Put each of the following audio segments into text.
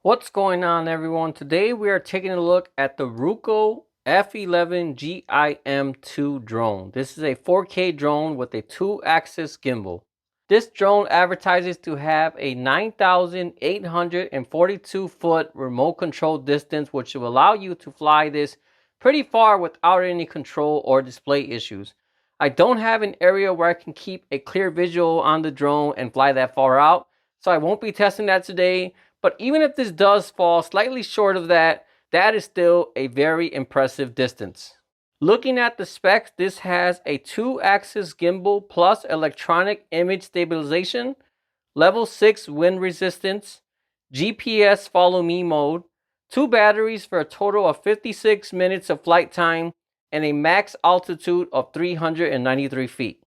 What's going on, everyone? Today we are taking a look at the Ruko F11 GIM2 drone. This is a 4K drone with a 2-axis gimbal. This drone advertises to have a 9,842 foot remote control distance, which will allow you to fly this pretty far without any control or display issues. I don't have an area where I can keep a clear visual on the drone and fly that far out, so I won't be testing that today. But even if this does fall slightly short of that, that is still a very impressive distance. Looking at the specs, this has a 2-axis gimbal plus electronic image stabilization, level 6 wind resistance, GPS follow me mode, 2 batteries for a total of 56 minutes of flight time, and a max altitude of 393 feet.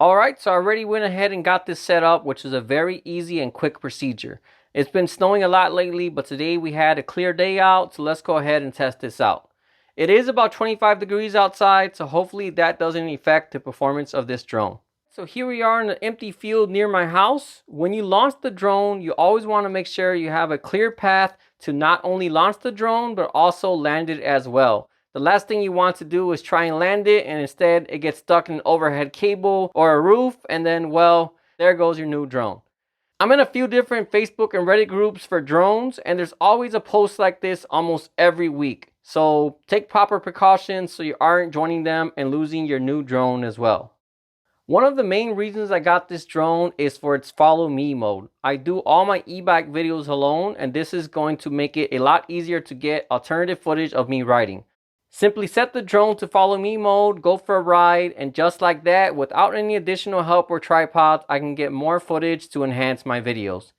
Alright, so I already went ahead and got this set up, which is a very easy and quick procedure. It's been snowing a lot lately, but today we had a clear day out, so let's go ahead and test this out. It is about 25 degrees outside, so hopefully that doesn't affect the performance of this drone. So here we are in an empty field near my house. When you launch the drone, you always want to make sure you have a clear path to not only launch the drone, but also land it as well. The last thing you want to do is try and land it, and instead it gets stuck in an overhead cable or a roof, and then, well, there goes your new drone. I'm in a few different Facebook and Reddit groups for drones, and there's always a post like this almost every week. So take proper precautions so you aren't joining them and losing your new drone as well. One of the main reasons I got this drone is for its follow me mode. I do all my e-bike videos alone, and this is going to make it a lot easier to get alternative footage of me riding. Simply set the drone to follow me mode, go for a ride, and just like that, without any additional help or tripods, I can get more footage to enhance my videos.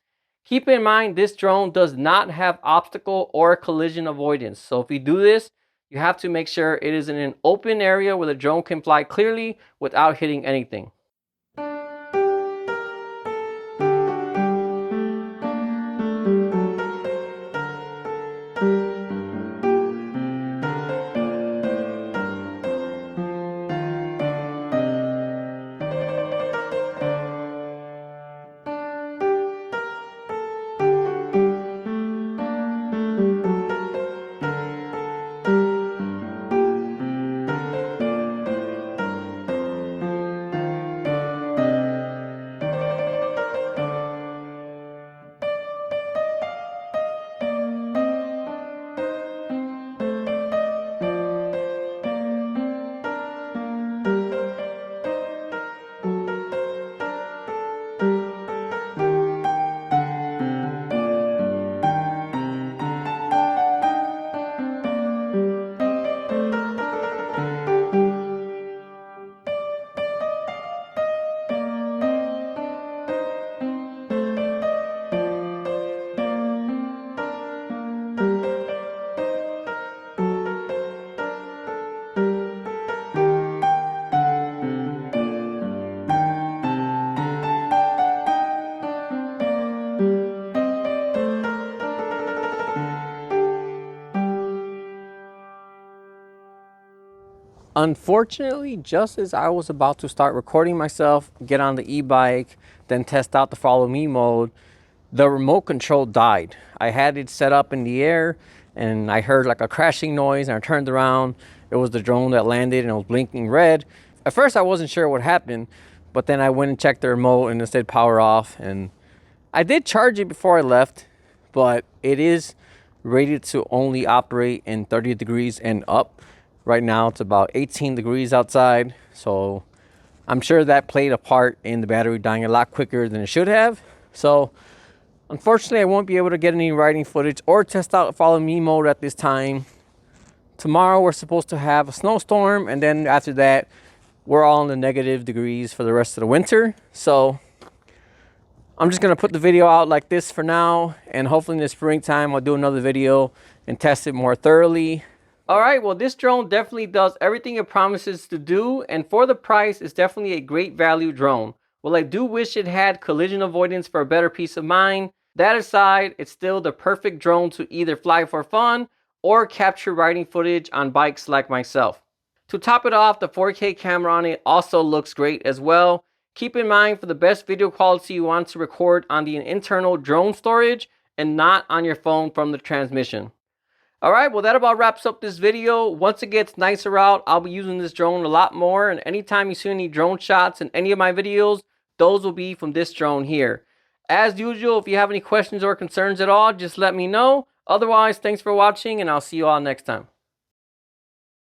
Keep in mind, this drone does not have obstacle or collision avoidance. So if you do this, you have to make sure it is in an open area where the drone can fly clearly without hitting anything. Unfortunately, just as I was about to start recording myself, get on the e-bike, then test out the follow me mode, the remote control died. I had it set up in the air and I heard like a crashing noise, and I turned around. It was the drone that landed and it was blinking red. At first I wasn't sure what happened, but then I went and checked the remote and it said power off, and I did charge it before I left, but it is rated to only operate in 30 degrees and up. Right now it's about 18 degrees outside, so I'm sure that played a part in the battery dying a lot quicker than it should have. So unfortunately, I won't be able to get any riding footage or test out follow me mode at this time. Tomorrow we're supposed to have a snowstorm, and then after that we're all in the negative degrees for the rest of the winter. So I'm just gonna put the video out like this for now, and hopefully in the springtime I'll do another video and test it more thoroughly. Alright, well, this drone definitely does everything it promises to do, and for the price, it's definitely a great value drone. Well, I do wish it had collision avoidance for a better peace of mind. That aside, it's still the perfect drone to either fly for fun or capture riding footage on bikes like myself. To top it off, the 4K camera on it also looks great as well. Keep in mind, for the best video quality you want to record on the internal drone storage, and not on your phone from the transmission. Alright, well that about wraps up this video. Once it gets nicer out, I'll be using this drone a lot more, and anytime you see any drone shots in any of my videos, those will be from this drone here. As usual, if you have any questions or concerns at all, just let me know. Otherwise, thanks for watching, and I'll see you all next time.